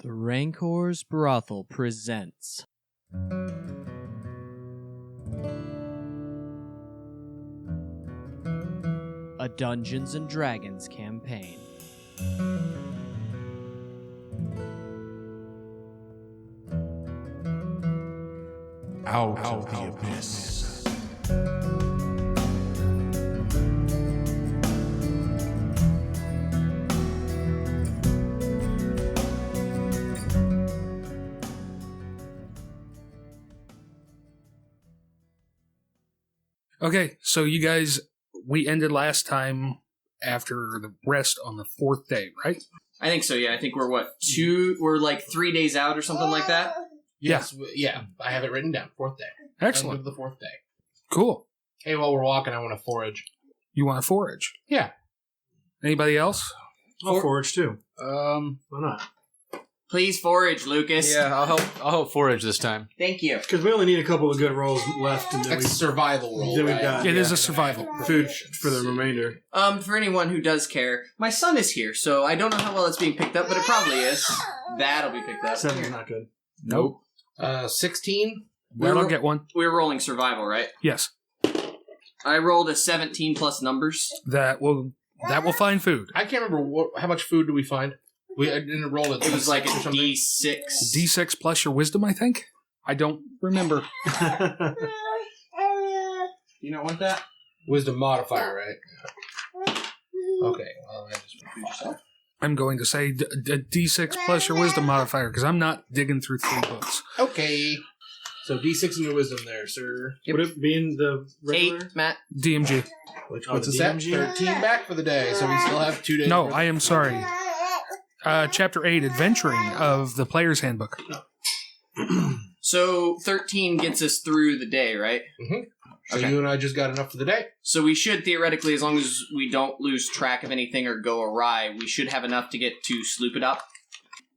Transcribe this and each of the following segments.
The Rancor's Brothel presents a Dungeons & Dragons campaign. Out of the abyss. Okay, so you guys, we ended last time after the rest on the 4th day, right? I think so, yeah. I think we're we're like 3 days out or something like that? Yes, yeah. I have it written down. 4th day. Excellent. End of the 4th day. Cool. Hey, while we're walking, I want to forage. You want to forage? Yeah. Anybody else? I'll forage too. Why not? Please forage, Lucas. Yeah, I'll help forage this time. Thank you. Because we only need a couple of good rolls left, and then That's a survival roll, then we've right? got It is a survival. food for the remainder. For anyone who does care, my son is here, so I don't know how well it's being picked up, but it probably is. That'll be picked up. 7's not good. Nope. 16? That'll get one. We're rolling survival, right? Yes. I rolled a 17 plus numbers. That will find food. I can't remember how much food do we find. I didn't roll it. It was like a or something. D6. D6 plus your wisdom, I think? I don't remember. You don't want that? Wisdom modifier, right? Okay. Well, I just confused yourself. I'm going to say D6 plus your wisdom modifier, because I'm not digging through 3 books. Okay. So D6 in your wisdom there, sir. Would it be in the regular? 8, Matt. DMG. Which What's the us at? DMG? 13 back for the day, so we still have 2 days. No, worth. I am sorry. Chapter 8, Adventuring of the Player's Handbook. So 13 gets us through the day, right? Mm-hmm. So Okay. you and I just got enough for the day. So we should theoretically, as long as we don't lose track of anything or go awry, we should have enough to get to Sloobludop.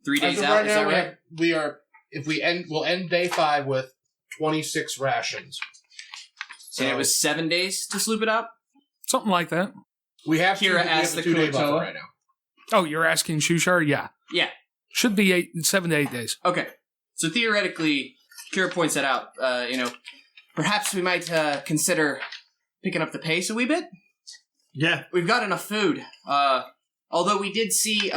3 days As of out, right is now, that right? we'll end day 5 with 26 rations. So And it was 7 days to Sloobludop? Something like that. we have Kira we asked have the a 2-day buffer Kurotoa. right now. Oh, you're asking Shushar? Yeah. Yeah. Should be 7 to 8 days. Okay. So theoretically, Kira points that out, perhaps we might consider picking up the pace a wee bit. Yeah. We've got enough food. Although we did see,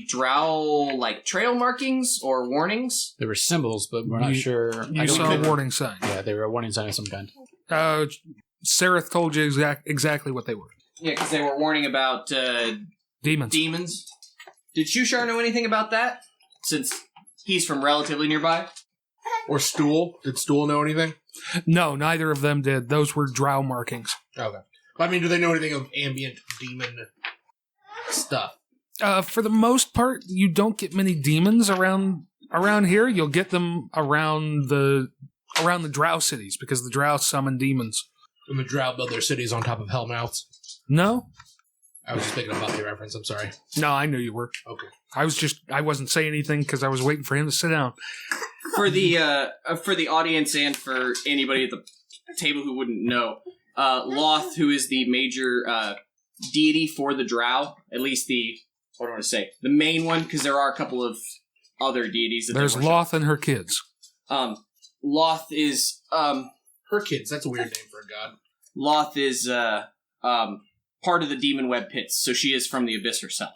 drow, trail markings or warnings. There were symbols, but we're not sure. You saw a warning sign. Yeah, they were a warning sign of some kind. Sareth told you exactly what they were. Yeah, because they were warning about Demons. demons. Did Shushar know anything about that? Since he's from relatively nearby? Or Stool. Did Stool know anything? No, neither of them did. Those were drow markings. Okay. I mean, do they know anything of ambient demon stuff? For the most part, you don't get many demons around here. You'll get them around the drow cities, because the drow summon demons. And the Drow build their cities on top of hellmouths? No? I was just thinking about the reference, I'm sorry. No, I knew you were. Okay. I wasn't saying anything because I was waiting for him to sit down. For the audience and for anybody at the table who wouldn't know, Loth, who is the major deity for the drow, at least the main one, because there are a couple of other deities that There's they worship. Loth and her kids. Loth is Her kids, that's a weird name for a god. Loth is part of the demon web pits, so she is from the abyss herself.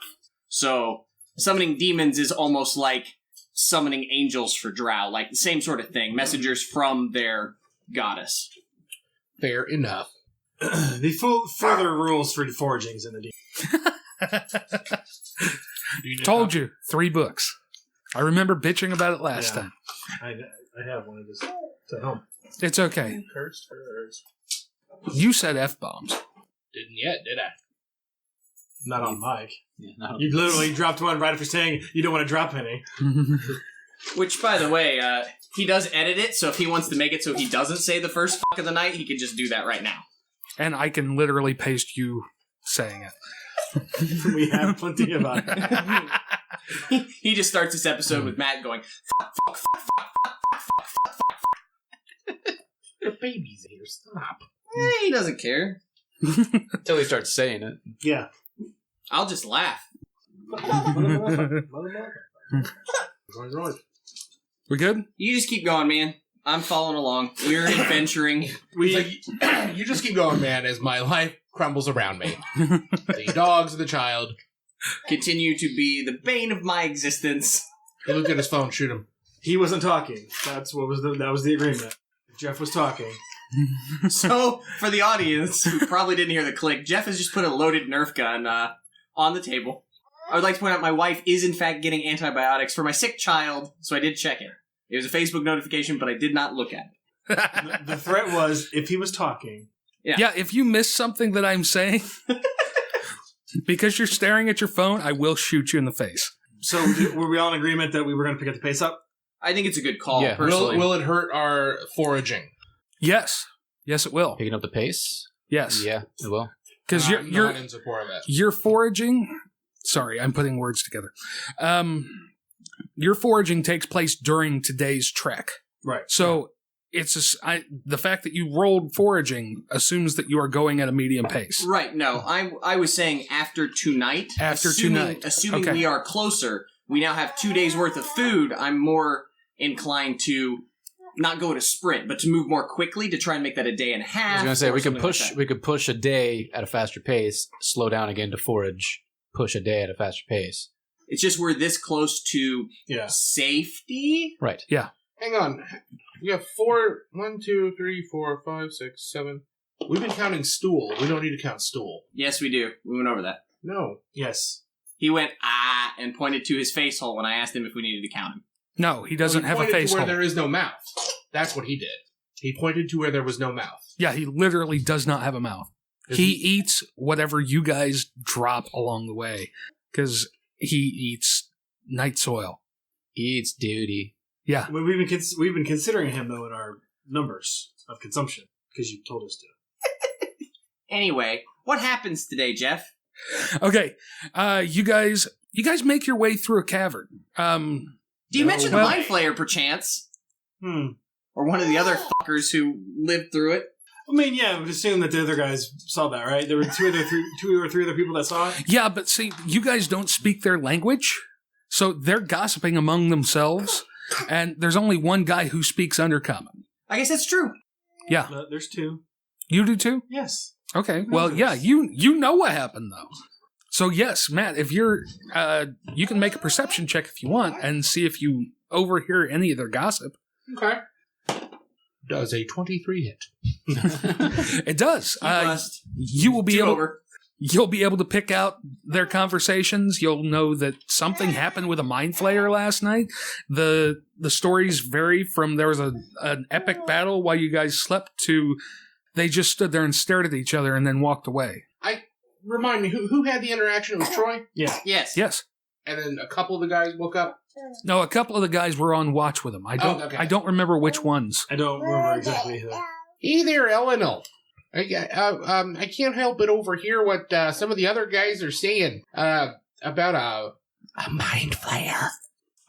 So summoning demons is almost like summoning angels for drow, like the same sort of thing, messengers from their goddess. Fair enough. The further rules for foragings in the Told you, 3 books. I remember bitching about it last time. I have one of this at home. It's okay. Cursed hers. You said F-bombs. Didn't yet, did I? Not on mic. Yeah, no. You literally dropped one right after saying you don't want to drop any. Which, by the way, he does edit it, so if he wants to make it so he doesn't say the first fuck of the night, he could just do that right now. And I can literally paste you saying it. We have plenty of it. He just starts this episode with Matt going, fuck. The baby's here, stop. He doesn't care. Until he starts saying it. Yeah. I'll just laugh. We good? You just keep going, man. I'm following along. We're adventuring. You just keep going, man, as my life crumbles around me. The dogs and the child. Continue to be the bane of my existence. He looked at his phone, shoot him. He wasn't talking. That was the agreement. Jeff was talking. So, for the audience who probably didn't hear the click, Jeff has just put a loaded Nerf gun on the table. I would like to point out my wife is in fact getting antibiotics for my sick child, so I did check it. It was a Facebook notification, but I did not look at it. The threat was if he was talking. Yeah, if you miss something that I'm saying, because you're staring at your phone, I will shoot you in the face. So were we all in agreement that we were going to pick up the pace up? I think it's a good call, Yeah. personally. Will it hurt our foraging? Yes. Yes, it will. Picking up the pace? Yes. Yeah, it will. Because I'm you're not in support of that. You're foraging. Sorry, I'm putting words together. Your foraging takes place during today's trek. Right. So it's the fact that you rolled foraging assumes that you are going at a medium pace. Right, no. I was saying after tonight. Assuming Assuming okay. we are closer, we now have 2 days worth of food, I'm more inclined to not go at a sprint, but to move more quickly to try and make that a day and a half. I was gonna say or we could something like push that. we could push a day at a faster pace, slow down again to forage, push a day at a faster pace. It's just we're this close to safety. Right. Hang on. We have 4, 1, 2, 3, 4, 5, 6, 7. We've been counting stool. We don't need to count stool. Yes, we do. We went over that. No. Yes. He went, and pointed to his face hole when I asked him if we needed to count him. No, he doesn't have a pointed face to where hole. there is no mouth. That's what he did. He pointed to where there was no mouth. Yeah, he literally does not have a mouth. He eats whatever you guys drop along the way because he eats night soil. Eats duty. Yeah. We've been considering him though in our numbers of consumption because you told us to. Anyway, what happens today, Jeff? Okay. You guys make your way through a cavern. Do you mention the Mind Flayer, perchance? Or one of the other fuckers who lived through it? I mean, yeah, I would assume that the other guys saw that, right? There were two or three other people that saw it. Yeah, but see, you guys don't speak their language, so they're gossiping among themselves, and there's only one guy who speaks Undercommon. I guess that's true. Yeah. There's two. You do too? Yes. Okay. Well, yeah, you know what happened though. So yes, Matt, if you're you can make a perception check if you want and see if you overhear any of their gossip. Okay. Does a 23 hit? It does. You will be Two able over. you'll be able to pick out their conversations. You'll know that something happened with a mind flayer last night. The stories vary from there was an epic battle while you guys slept to they just stood there and stared at each other and then walked away. Remind me, who had the interaction? It was Troy? Yeah. Yes. Yes. And then a couple of the guys woke up? No, a couple of the guys were on watch with him. I don't remember which ones. I don't remember exactly who. Hey there, Elanil. I can't help but overhear what some of the other guys are saying about a mind flayer.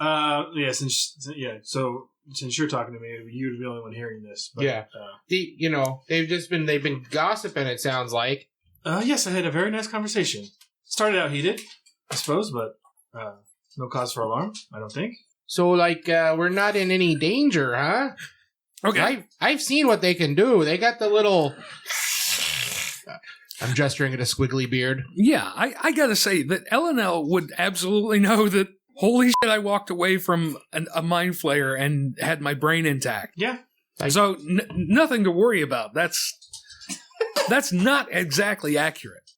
Yeah, so since you're talking to me, you'd be the only one hearing this. But, Yeah. They've been gossiping, it sounds like. Yes, I had a very nice conversation. Started out heated, I suppose, but no cause for alarm, I don't think. So, we're not in any danger, huh? Okay. I've seen what they can do. They got the little... I'm gesturing at a squiggly beard. Yeah, I gotta say that Elanil would absolutely know that, holy shit, I walked away from a mind flayer and had my brain intact. Yeah. So, nothing to worry about. That's not exactly accurate.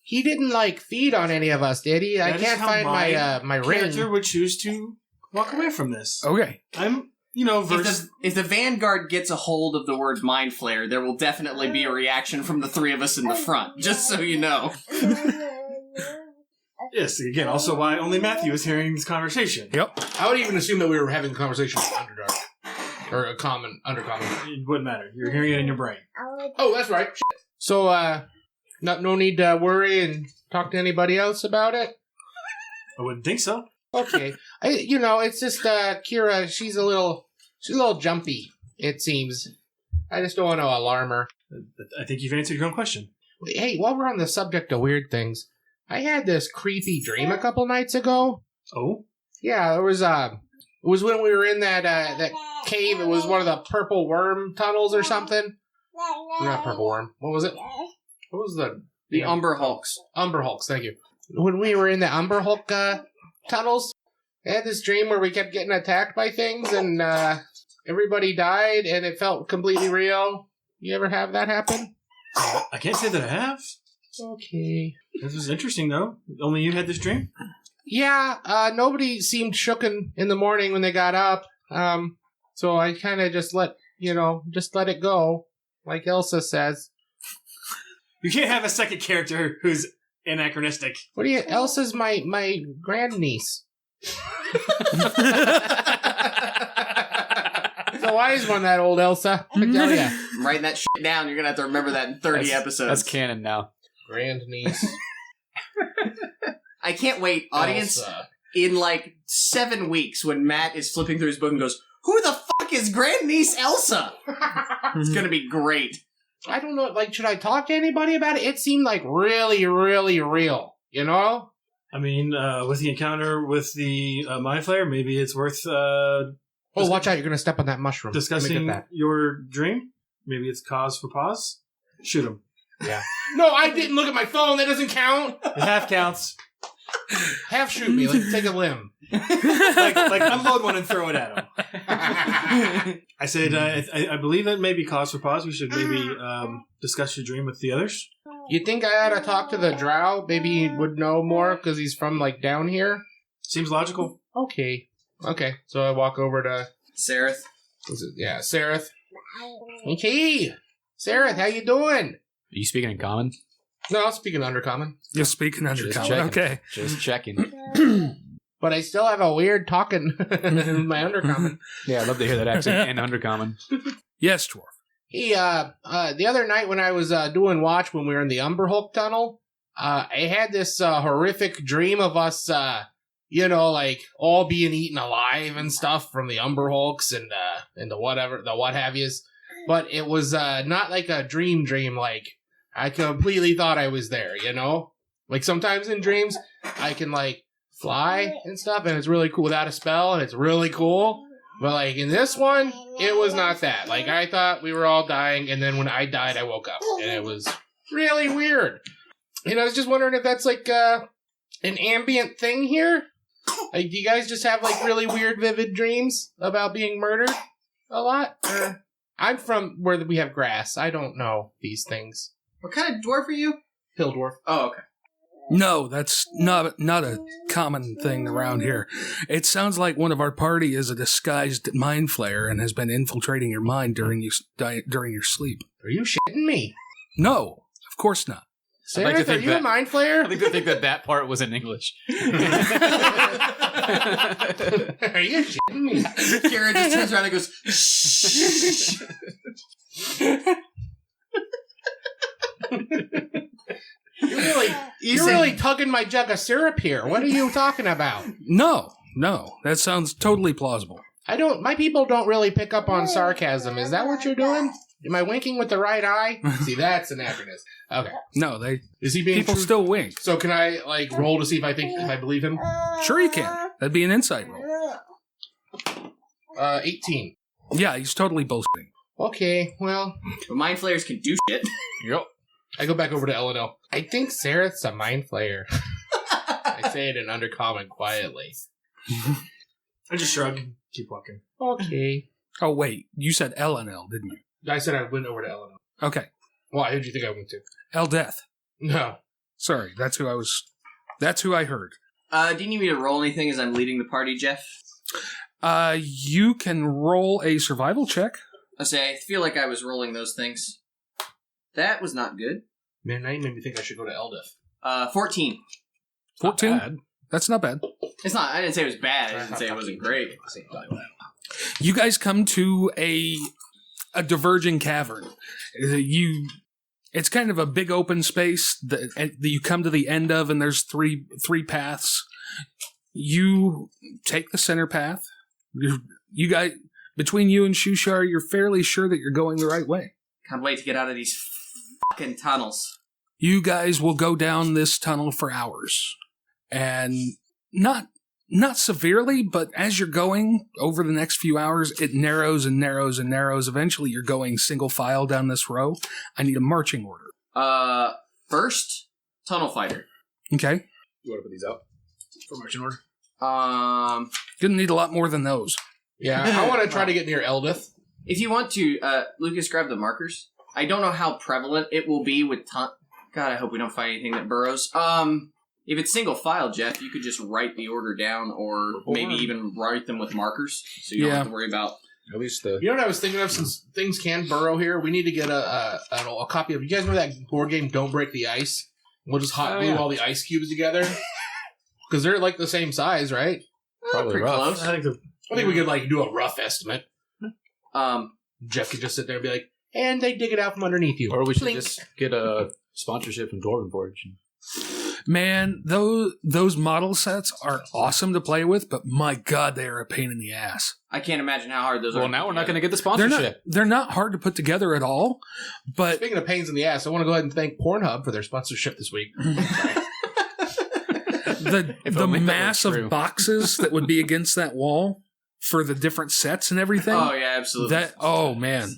He didn't, feed on any of us, did he? I That is can't how find my ring. character would choose to walk away from this. Okay. I'm, versed. If the Vanguard gets a hold of the word Mind Flayer, there will definitely be a reaction from the three of us in the front, just so you know. Yes, again, also why only Matthew is hearing this conversation. Yep. I would even assume that we were having a conversation with Underdark. Or a undercommon. It wouldn't matter. You're hearing it in your brain. Oh, that's right. Shit. So, no need to worry and talk to anybody else about it? I wouldn't think so. Okay. It's just, Kira, she's a little jumpy, it seems. I just don't want to alarm her. I think you've answered your own question. Hey, while we're on the subject of weird things, I had this creepy dream a couple nights ago. Oh? Yeah, it was when we were in that cave. It was one of the purple worm tunnels or something. Not purple worm. What was it? What was The Umber Hulks. Umber Hulks, thank you. When we were in the Umber Hulk tunnels, I had this dream where we kept getting attacked by things and everybody died and it felt completely real. You ever have that happen? I can't say that I have. Okay. This was interesting, though. Only you had this dream? Yeah, nobody seemed shooken in the morning when they got up. So I kind of just let it go, like Elsa says. You can't have a second character who's anachronistic. What do you? Elsa's my grandniece. The wise one, that old Elsa. I tell ya. I'm writing that shit down. You're going to have to remember that in 30 episodes. That's canon now. Grandniece. I can't wait. Audience, Elsa. in like 7 weeks when Matt is flipping through his book and goes, who the fuck is grandniece Elsa? It's going to be great. I don't know, like, should I talk to anybody about it? It seemed like really, really real, you know? I mean, with the encounter with the Mind Flayer, maybe it's worth Watch out, you're going to step on that mushroom. discussing your dream. Maybe it's cause for pause. Shoot him. Yeah. No, I didn't look at my phone. That doesn't count. It half counts. Half shoot me, like take a limb. like unload one and throw it at him. I said, I believe that may be cause for pause. We should maybe discuss your dream with the others. You think I ought to talk to the drow? Maybe he would know more because he's from, like, down here? Seems logical. Okay. So I walk over to... Sareth. Yeah, Sareth. Okay. Sareth, how you doing? Are you speaking in common? No, I'm speaking undercommon. You're speaking under Just common. checking. Okay. Just checking. But I still have a weird talking in my undercommon. Yeah, I'd love to hear that accent in undercommon. Yes, dwarf. Hey, the other night when I was doing watch when we were in the Umberhulk tunnel, I had this horrific dream of us, like all being eaten alive and stuff from the Umberhulks and the what have yous. But it was not like a dream, like I completely thought I was there, you know? Like sometimes in dreams, I can like fly and stuff, and it's really cool without a spell, and it's really cool. But, like, in this one, it was not that. Like, I thought we were all dying, and then when I died, I woke up. And it was really weird. And I was just wondering if that's, like, an ambient thing here? Like, do you guys just have, like, really weird, vivid dreams about being murdered a lot? Or I'm from where we have grass. I don't know these things. What kind of dwarf are you? Hill dwarf. Oh, okay. No, that's not a common thing around here. It sounds like one of our party is a disguised mind flayer and has been infiltrating your mind during your sleep. Are you shitting me? No, of course not. Sarah, are you a mind flayer? I like to think that part was in English. Are you shitting me? Karen just turns around and goes, shh. You're really tugging my jug of syrup here. What are you talking about? No, that sounds totally plausible. My people don't really pick up on sarcasm. Is that what you're doing? Am I winking with the right eye? See, that's anachronism. Okay. No, Is he being people true? still wink. So can I, like, roll to see if I believe him? Sure you can. That'd be an insight roll. 18. Yeah, he's totally bullshitting. Okay, well. But mind flayers can do shit. Yep. I go back over to Elanil. I think Sareth's a mind flayer. I say it in undercommon quietly. I just shrug and keep walking. Okay. Oh, wait. You said Elanil, didn't you? I said I went over to Elanil. Okay. Why? Who do you think I went to? Eldeth. No. Sorry, that's who I heard. Do you need me to roll anything as I'm leading the party, Jeff? You can roll a survival check. I feel like I was rolling those things. That was not good. Man, now you made me think I should go to Eldeth. 14. 14? That's not bad. It's not. I didn't say it was bad. I didn't say it wasn't great. You guys come to a diverging cavern. It's kind of a big open space that you come to the end of, and there's three paths. You take the center path. You guys, between you and Shushar, you're fairly sure that you're going the right way. Can't wait to get out of these fucking tunnels. You guys will go down this tunnel for hours. And not severely, but as you're going over the next few hours, it narrows and narrows and narrows. Eventually, you're going single file down this row. I need a marching order. First, tunnel fighter. Okay. You want to put these out for marching order? Gonna need a lot more than those. Yeah, I want to try to get near Eldith. If you want to, Lucas, grab the markers. I don't know how prevalent it will be with God, I hope we don't find anything that burrows. If it's single file, Jeff, you could just write the order down, or maybe even write them with markers, so you don't have to worry about. At least the. You know what I was thinking of? Since things can burrow here, we need to get a copy of. You guys remember that board game? Don't Break the Ice. We'll just hot glue all the ice cubes together because they're like the same size, right? Probably pretty rough. close. I think we could like do a rough estimate. Jeff could just sit there and be like, and they dig it out from underneath you. Or we should Blink. just get a sponsorship from Dwarven Forge. Man, those model sets are awesome to play with, but my God, they are a pain in the ass. I can't imagine how hard those are. Well, now we're not going to get the They're sponsorship. not hard to put together at all, but Speaking of pains in the ass, I want to go ahead and thank Pornhub for their sponsorship this week. the only that mass was of true. boxes that would be against that wall for the different sets and everything. Oh yeah, absolutely. Oh man.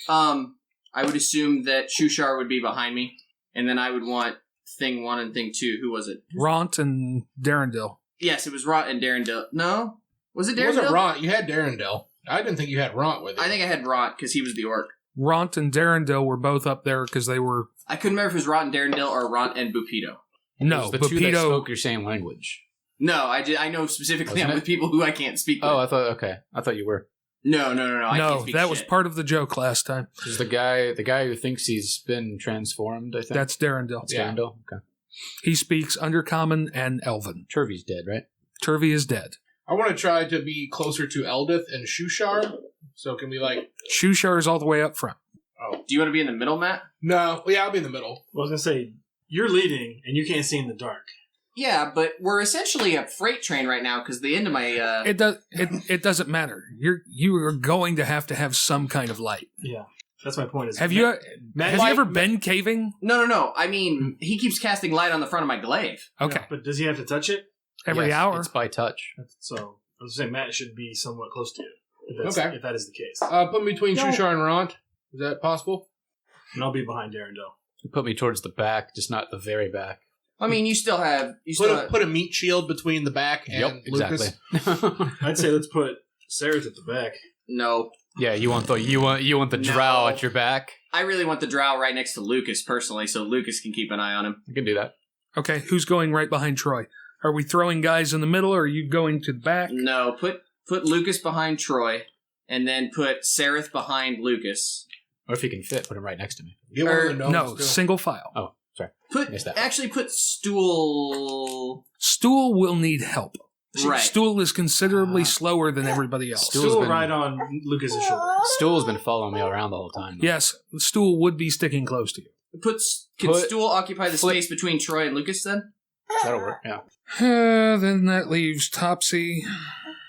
I would assume that Shushar would be behind me, and then I would want Thing 1 and Thing 2. Who was it? Ront and Darendil. Yes, it was Ront and Darendil. No? Was it It Darendil? wasn't Ront. You had Darendil. I didn't think you had Ront with it. I think I had Ront because he was the orc. Ront and Darendil were both up there because they were I couldn't remember if it was Ront and Darendil or Ront and Bupido. no, the two that Bupido. spoke your same language. No, I know specifically Wasn't I'm it? with people who I can't speak with. Oh, I thought you were. No. I can't No, speak that was shit. part of the joke last time. This is the guy who thinks he's been transformed. I think That's Darendil. It's Darendil? Okay. He speaks Undercommon and Elven. Turvey's dead, right? Turvey is dead. I want to try to be closer to Eldith and Shushar. So can we like... Shushar is all the way up front. Do you want to be in the middle, Matt? No. Yeah, I'll be in the middle. I was gonna say you're leading and you can't see in the dark. Yeah, but we're essentially a freight train right now because the end of my... It doesn't matter. You are going to have some kind of light. Yeah, that's my point. Is Have you Matt, ever been caving? No. I mean, he keeps casting light on the front of my glaive. Okay, Yeah, but does he have to touch it? every Yes, hour. It's by touch. So I was saying Matt should be somewhat close to you. Okay. If that is the case, Put me between Shushar and Ront. Is that possible? and I'll be behind Darendil. You put me towards the back, just not the very back. I mean, you still have... Put a meat shield between the back and Lucas. exactly. I'd say let's put Sarah at the back. No. Yeah, you want the drow at your back. I really want the drow right next to Lucas, personally, so Lucas can keep an eye on him. You can do that. Okay, who's going right behind Troy? Are we throwing guys in the middle, or are you going to the back? No, put Lucas behind Troy, and then put Sereth behind Lucas. Or if you can fit, put him right next to me. Get one of the gnomes, No, too. single file. Oh, sorry. Missed that. Actually, put Stool... Stool will need help. Right. Stool is considerably slower than everybody else. Stool's Still been- right on Lucas's shoulder. Stool's been following me around the whole time. Yes, Stool would be sticking close to you. Can Put- Stool occupy the flip- space between Troy and Lucas, then? That'll work, yeah. Then that leaves Topsy.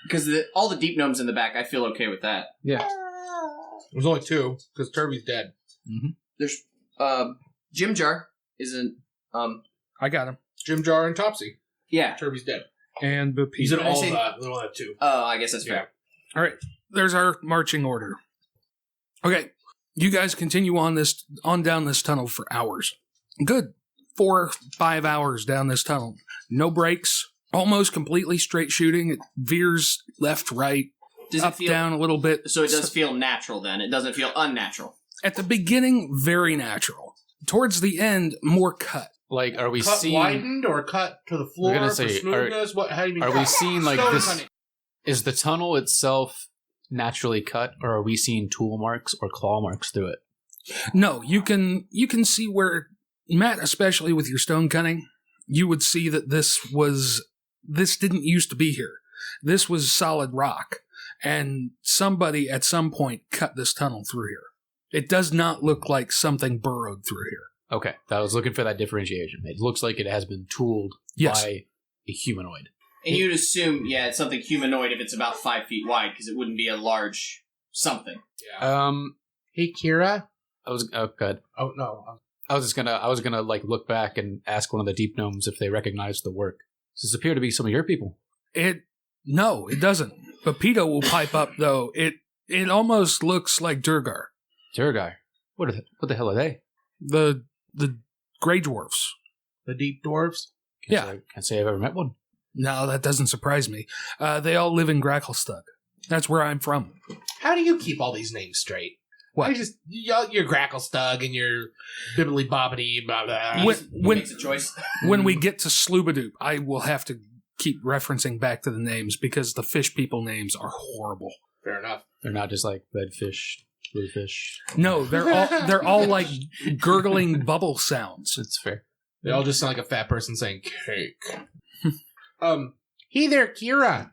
Because all the deep gnomes in the back, I feel okay with that. Yeah. There's only two, because Turby's dead. There's... Jim Jar isn't... I got him. Jim Jar and Topsy. Yeah. Turby's dead. And Boopy. He's in Did I all say- of the one two. Oh, I guess that's fair. All right, there's our marching order. Okay, you guys continue on down this tunnel for hours. Good, 4 or 5 hours down this tunnel. No breaks. Almost completely straight shooting. It veers left, right, Does up, it feel... down a little bit. So it does feel natural, then. It doesn't feel unnatural. At the beginning, very natural. Towards the end, more cut. Like, are we Cut seeing... widened or cut to the floor gonna for say, smoothness? How do you mean Are cut? we seeing, like, Stone this... cutting. Is the tunnel itself naturally cut, or are we seeing tool marks or claw marks through it? No, you can see where, Matt, especially with your stone cutting, you would see that this didn't used to be here. This was solid rock, and somebody at some point cut this tunnel through here. It does not look like something burrowed through here. Okay, I was looking for that differentiation. It looks like it has been tooled Yes. by a humanoid. And you'd assume, it's something humanoid if it's about 5 feet wide, because it wouldn't be a large something. Yeah. Hey, Kira. I was... Oh, good. Oh, no. I was gonna like look back and ask one of the deep gnomes if they recognized the work. Does this appear to be some of your people? No, it doesn't. But Pito will pipe up though. It almost looks like Durgar. Durgar? What the hell are they? The Grey Dwarfs. The deep dwarves? Yeah. Can't say I've ever met one. No, that doesn't surprise me. They all live in Gracklestug. That's where I'm from. How do you keep all these names straight? What? You're Gracklestug and you're Bibbly Bobbity, blah, blah. He makes a choice. When we get to Sloobludop, I will have to keep referencing back to the names because the fish people names are horrible. Fair enough. They're not just like red fish, blue fish. No, they're all like gurgling bubble sounds. It's fair. They all just sound like a fat person saying cake. Hey there, Kira.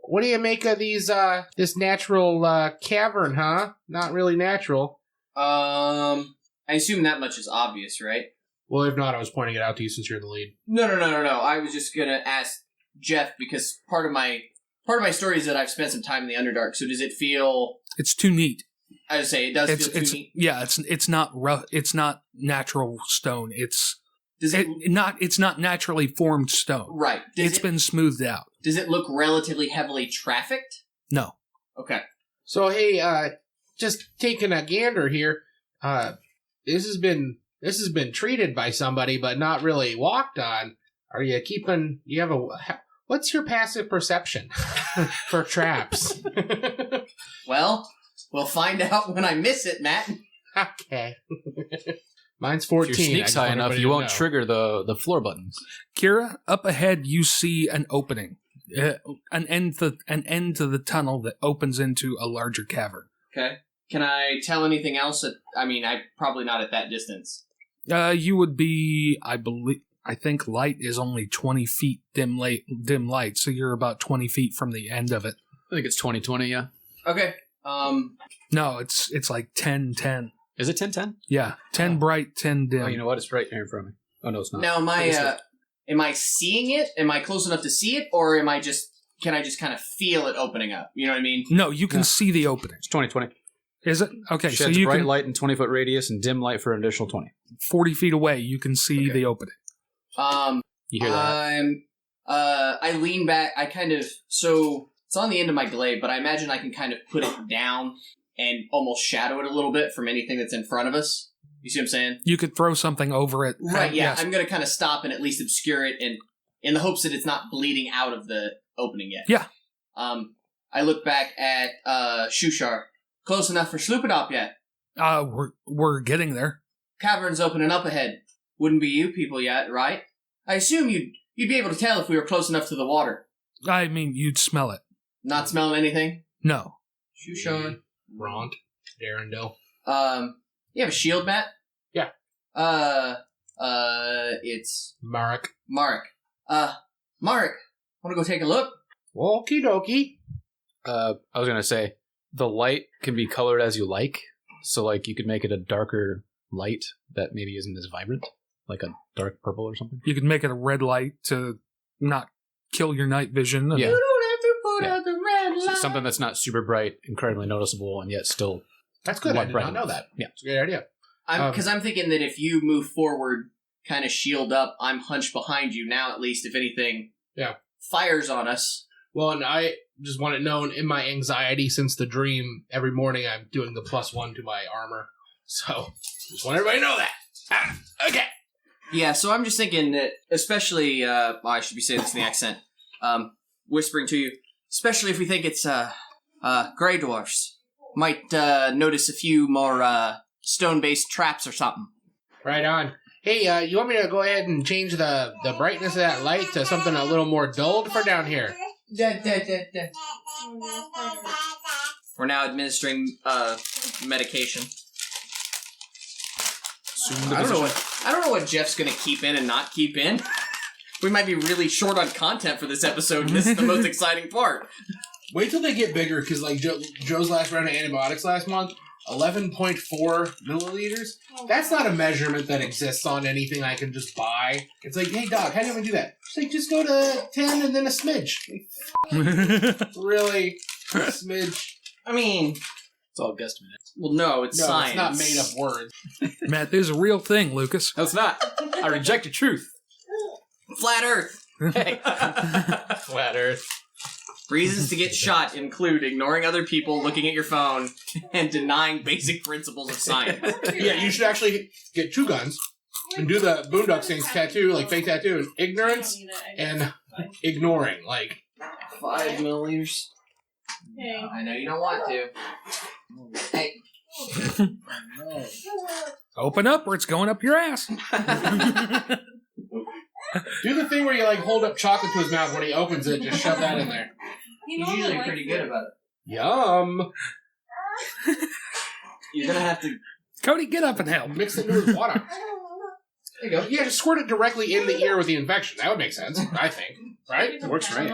What do you make of these, this natural, cavern, huh? Not really natural. I assume that much is obvious, right? Well, if not, I was pointing it out to you since you're in the lead. No. I was just gonna ask Jeff because part of my story is that I've spent some time in the Underdark. So does it feel? It's too neat. I would say it does feel too neat. Yeah, it's not rough. It's not natural stone. It's not naturally formed stone. Right. It's been smoothed out. Does it look relatively heavily trafficked? No. Okay. So hey, just taking a gander here. This has been treated by somebody, but not really walked on. Are you keeping? You have what's your passive perception for traps? Well, we'll find out when I miss it, Matt. Okay. Mine's 14. If your sneak's high enough, you won't trigger the floor buttons. Kira, up ahead, you see an opening, an end to the tunnel that opens into a larger cavern. Okay. Can I tell anything else? I probably not at that distance. You would be, I think light is only 20 feet dim light, so you're about 20 feet from the end of it. I think it's 20/20, yeah. Okay. No, it's like 10/10. Is it 10/10? Yeah, 10 bright, 10 dim. Oh, you know what? It's right here in front of me. Oh, no, it's not. Now, am I seeing it? Am I close enough to see it, or can I just kind of feel it opening up? You know what I mean? No, you can see the opening. It's 20/20. Is it? Okay, Sheds so you bright can light in 20-foot radius and dim light for an additional 20. 40 feet away, you can see the opening. You hear that? I lean back. So it's on the end of my glaive, but I imagine I can kind of put it down and almost shadow it a little bit from anything that's in front of us. You see what I'm saying? You could throw something over it. Right, yeah. Yes. I'm going to kind of stop and at least obscure it in the hopes that it's not bleeding out of the opening yet. Yeah. I look back at Shushar. Close enough for Sloobludop yet? We're getting there. Cavern's opening up ahead. Wouldn't be you people yet, right? I assume you'd be able to tell if we were close enough to the water. I mean, you'd smell it. Not smelling anything? No. Shushar. Ront. Darendil. You have a shield, Matt? Yeah. It's Morauk. Morauk. Morauk, wanna go take a look? Okie dokie. I was going to say, the light can be colored as you like. So, like, you could make it a darker light that maybe isn't as vibrant, like a dark purple or something. You could make it a red light to not kill your night vision. Yeah. You don't have to put out the red light. Something that's not super bright, incredibly noticeable, and yet still... That's good. I did not know that. Yeah. It's a great idea. Because I'm thinking that if you move forward, kind of shield up, I'm hunched behind you now, at least, if anything fires on us. Well, and I just want it known, in my anxiety since the dream, every morning I'm doing the +1 to my armor. So, just want everybody to know that. Okay. Yeah, so I'm just thinking that, especially, I should be saying this in the accent, whispering to you, especially if we think it's, Grey Dwarfs, might, notice a few more, stone-based traps or something. Right on. Hey, you want me to go ahead and change the brightness of that light to something a little more dulled for down here? We're now administering, medication. I don't know what Jeff's gonna keep in and not keep in. We might be really short on content for this episode, and this is the most exciting part. Wait till they get bigger, because like Joe's last round of antibiotics last month, 11.4 milliliters. That's not a measurement that exists on anything I can just buy. It's like, hey doc, how do you want to do that? It's like, just go to 10 and then a smidge. Like, really? A smidge? I mean, it's It's all guesstimate. Well, no, it's science. It's not made up words. Matt, this is a real thing, Lucas. No, it's not. I reject your truth. Flat Earth. Hey. Flat Earth. Reasons to get shot include ignoring other people, looking at your phone, and denying basic principles of science. Yeah, you should actually get 2 guns and do the Boondock Saints tattoo, like fake tattoo, and ignorance and ignoring, like 5 milliliters. Hey. I know you don't want to. Hey. Open up or it's going up your ass. do the thing where you like hold up chocolate to his mouth when he opens it, just shove that in there. He He's usually pretty good about it. Yum. You're gonna have to. Cody, get up and help. Mix it into his water. There you go. Yeah, just squirt it directly in the ear with the infection. That would make sense, I think. Right? It works right.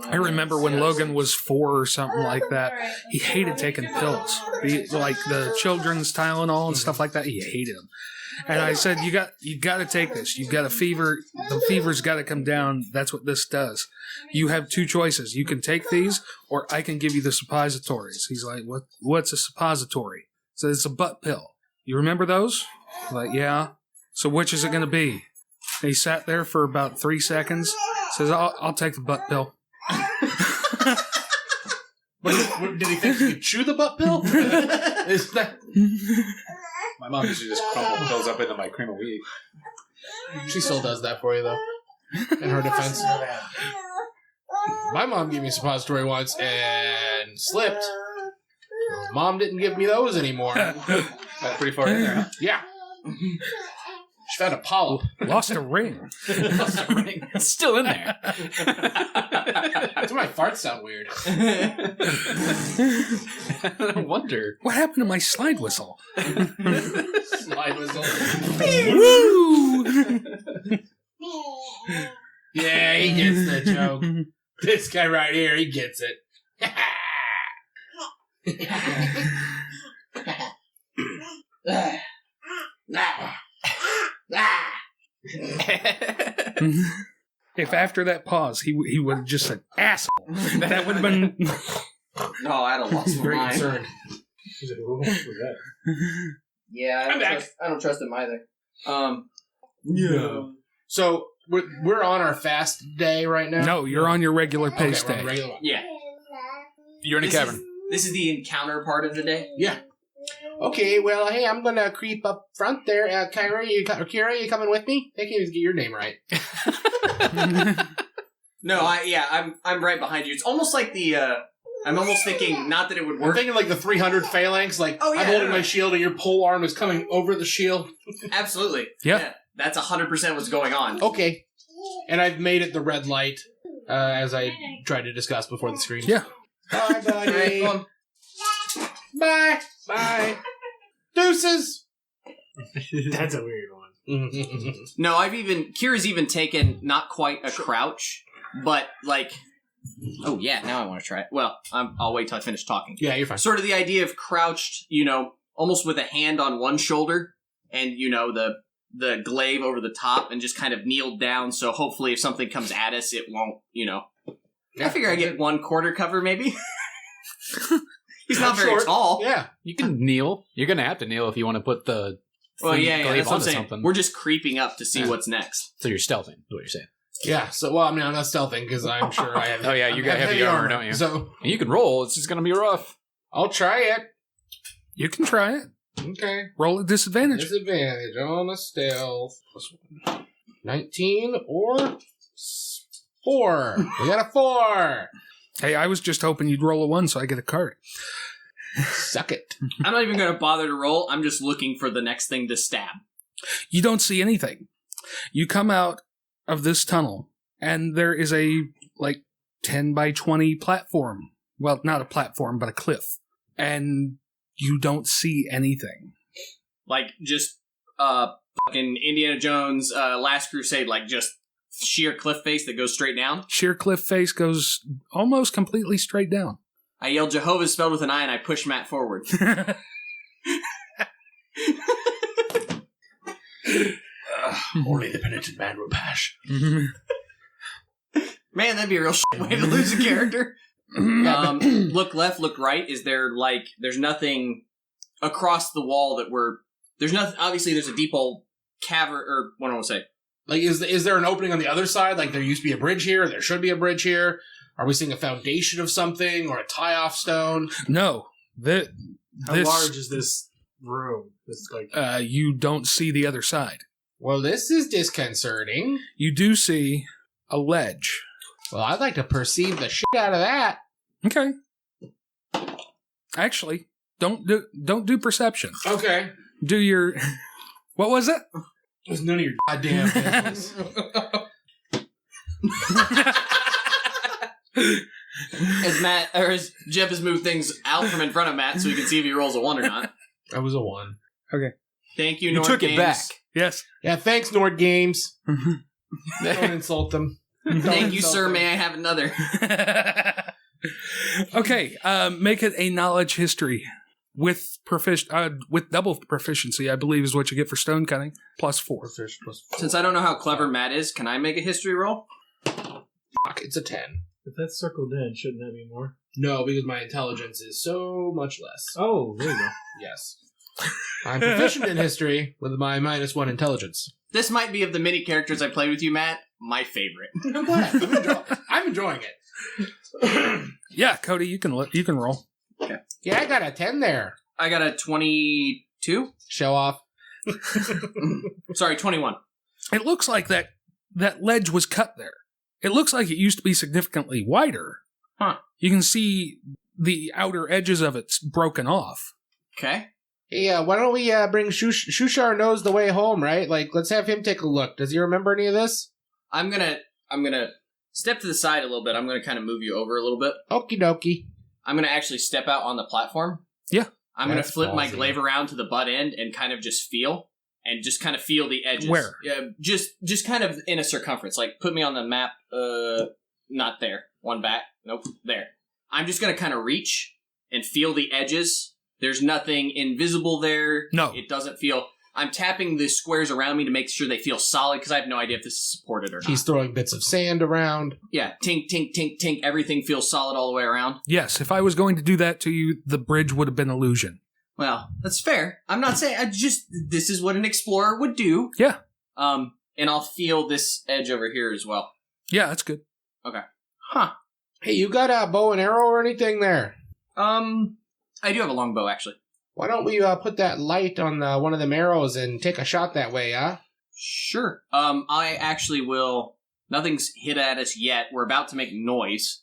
I remember when Logan was 4 or something like that. He hated taking pills, like the children's Tylenol and stuff like that. He hated them. And I said, you got to take this. You've got a fever. The fever's got to come down. That's what this does. You have 2 choices. You can take these, or I can give you the suppositories. He's like, what's a suppository? So it's a butt pill. You remember those? I'm like, yeah. So which is it going to be? And he sat there for about 3 seconds. Says, I'll take the butt pill. Did he think you could chew the butt pill? Is that... My mom used to just crumble pills up into my cream of wheat. She still does that for you, though. In her defense. My mom gave me a suppository once and slipped. Mom didn't give me those anymore. That's pretty far in there, huh? Yeah. She found a polyp. Lost a ring. It's still in there. That's why my farts sound weird. I wonder. What happened to my slide whistle? Slide whistle. Woo! Yeah, he gets the joke. This guy right here, he gets it. If after that pause he would have just said asshole, that would have been. No, I'd have lost my Very mind. concerned. Yeah, I don't trust him either. Yeah. So we're on our fast day right now. No, you're on your regular pace we're on day. the regular one. Yeah. You're in a This cavern. This is the encounter part of the day. Yeah. Okay, well, hey, I'm gonna creep up front there. Kira, you coming with me? I can't even get your name right. No, I'm right behind you. It's almost like the. I'm almost thinking not that it would I'm work. thinking like the 300 phalanx. Like Oh, yeah, I'm holding no. my shield and your pole arm is coming over the shield. Absolutely. Yep. Yeah, that's 100% what's going on. Okay, and I've made it the red light as I tried to discuss before the screen. Yeah. Bye, buddy. Alright, Bye. Bye. Deuces. That's a weird one. No, Kira's even taken not quite a crouch, but like. Oh yeah, now I want to try it. Well, I'll wait till I finish talking. Yeah, you're fine. Sort of the idea of crouched, almost with a hand on one shoulder, and the glaive over the top, and just kind of kneeled down. So hopefully, if something comes at us, it won't. I figure I get 1 quarter cover, maybe. He's not very Short. tall. Yeah. You can kneel. You're going to have to kneel if you want to put the Well, yeah, glaive that's what I'm onto saying. something. We're just creeping up to see what's next. So you're stealthing, is what you're saying. Yeah. So, well, I mean, I'm not stealthing because I'm sure I have. Oh, yeah, you got I have heavy armor, don't you? So And you can roll. It's just going to be rough. I'll try it. You can try it. Okay. Roll at disadvantage. Disadvantage on a stealth. 19 or 4. We got a 4. Hey, I was just hoping you'd roll a 1 so I get a card. Suck it. I'm not even going to bother to roll. I'm just looking for the next thing to stab. You don't see anything. You come out of this tunnel, and there is a, 10 by 20 platform. Well, not a platform, but a cliff. And you don't see anything. Like, just, fucking Indiana Jones, Last Crusade, like, just sheer cliff face that goes straight down. Sheer cliff face goes almost completely straight down. I yell, Jehovah is spelled with an I, and I push Matt forward. Only the penitent man will pass. Man, that'd be a real shit way to lose a character. Look left, look right. Is there there's nothing across the wall there's nothing, obviously there's a deep old cavern, or what do I want to say? Like, is there an opening on the other side? Like, there used to be a bridge here, there should be a bridge here. Are we seeing a foundation of something or a tie-off stone? No. How large is this room? It's like You don't see the other side. Well, this is disconcerting. You do see a ledge. Well, I'd like to perceive the shit out of that. Okay. Actually, don't do perception. Okay. Do your... What was it? It's none of your goddamn business. As Jeff has moved things out from in front of Matt so he can see if he rolls a 1 or not. That was a 1. Okay. Thank you, You Nord took Games. it back. Yes. Yeah, thanks, Nord Games. Don't insult them. Thank you, sir. May I have another? Okay. Make it a knowledge history with double proficiency, I believe is what you get for stone cutting. +4. Since I don't know how clever Matt is, can I make a history roll? Fuck, it's a 10. if that's circled in, shouldn't that be more? No, because my intelligence is so much less. Oh, there you go. Yes. I'm proficient in history with my -1 intelligence. This might be of the many characters I played with you, Matt, my favorite. I'm glad. I'm enjoying it. Yeah, Cody, you can roll. Okay. Yeah, I got a 10 there. I got a 22. Show off. Sorry, 21. It looks like that ledge was cut there. It looks like it used to be significantly wider. Huh. You can see the outer edges of it's broken off. Okay. Yeah, why don't we bring Shushar knows the way home, right? Like, let's have him take a look. Does he remember any of this? I'm gonna step to the side a little bit. I'm gonna kind of move you over a little bit. Okie dokie. I'm gonna actually step out on the platform. Yeah. I'm gonna That's flip my ballsy. glaive around to the butt end and kind of just feel. And just kind of feel the edges. Where? Yeah, just kind of in a circumference. Like, put me on the map. Not there. One back. Nope. There. I'm just going to kind of reach and feel the edges. There's nothing invisible there. No. It doesn't feel... I'm tapping the squares around me to make sure they feel solid, because I have no idea if this is supported or not. He's throwing bits of sand around. Yeah. Tink, tink, tink, tink. Everything feels solid all the way around. Yes, if I was going to do that to you, the bridge would have been illusion. Well, that's fair. I'm not saying... this is what an explorer would do. Yeah. And I'll feel this edge over here as well. Yeah, that's good. Okay. Huh. Hey, you got a bow and arrow or anything there? I do have a long bow, actually. Why don't we put that light on one of them arrows and take a shot that way, huh? Sure. I actually will... Nothing's hit at us yet. We're about to make noise.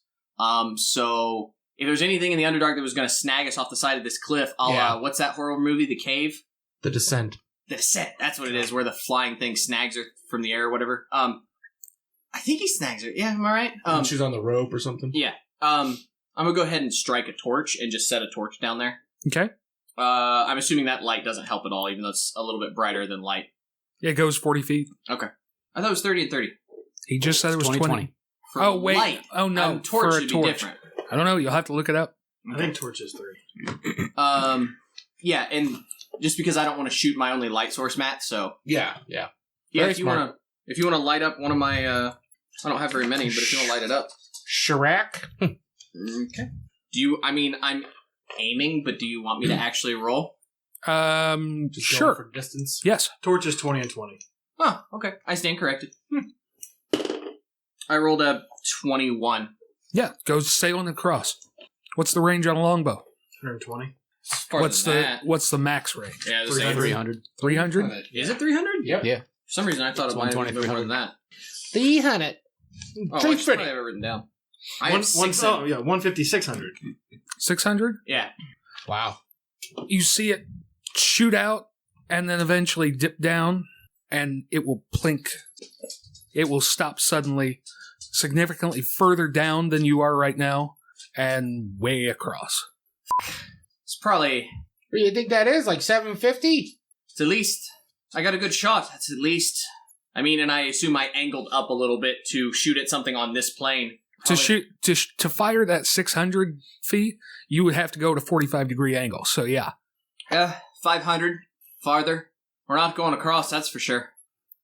So... If there's anything in the Underdark that was going to snag us off the side of this cliff, what's that horror movie, The Cave? The Descent. The Descent, that's what it is, where the flying thing snags her from the air or whatever. I think he snags her. Yeah, am I right? And she's on the rope or something. Yeah. I'm going to go ahead and strike a torch and just set a torch down there. Okay. I'm assuming that light doesn't help at all, even though it's a little bit brighter than light. It goes 40 feet. Okay. I thought it was 30 and 30. He just said it was 20. For Oh, wait. light. Oh, no. Torch for a should torch. be different. I don't know. You'll have to look it up. I think torch is 3. Yeah, and just because I don't want to shoot my only light source, Matt, so Yeah. yeah, Very if you want to light up one of my I don't have very many, but if you want to light it up. Chirac. Okay. I'm aiming, but do you want me to actually roll? Just going Sure. for distance. Yes. Torch is 20 and 20. Oh, okay. I stand corrected. I rolled a 21. Yeah. Goes sailing across. What's the range on a longbow? 120. What's the max range? Yeah, 300. 300? Is it 300? Yep. Yeah. For some reason, I thought it might have been more than that. 300. Oh, I should probably have it written down. I have 150, 600. 600? Yeah. Wow. You see it shoot out and then eventually dip down, and it will plink. It will stop suddenly, significantly further down than you are right now, and way across. It's probably... What do you think that is? Like 750? It's at least... I got a good shot. That's at least... and I assume I angled up a little bit to shoot at something on this plane. To fire that 600 feet, you would have to go to 45-degree angle. So, yeah. 500 farther. We're not going across, that's for sure.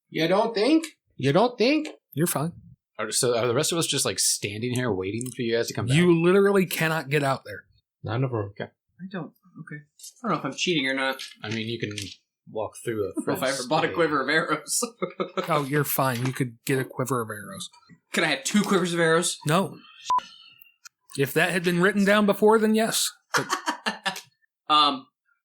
You don't think? You don't think? You're fine. So are the rest of us just like standing here waiting for you guys to come back? You literally cannot get out there. None of them. I don't. Okay. I don't know if I'm cheating or not. I mean, you can walk through a I don't know if I ever bought a quiver of arrows. Oh, you're fine. You could get a quiver of arrows. Can I have 2 quivers of arrows? No. If that had been written down before, then yes.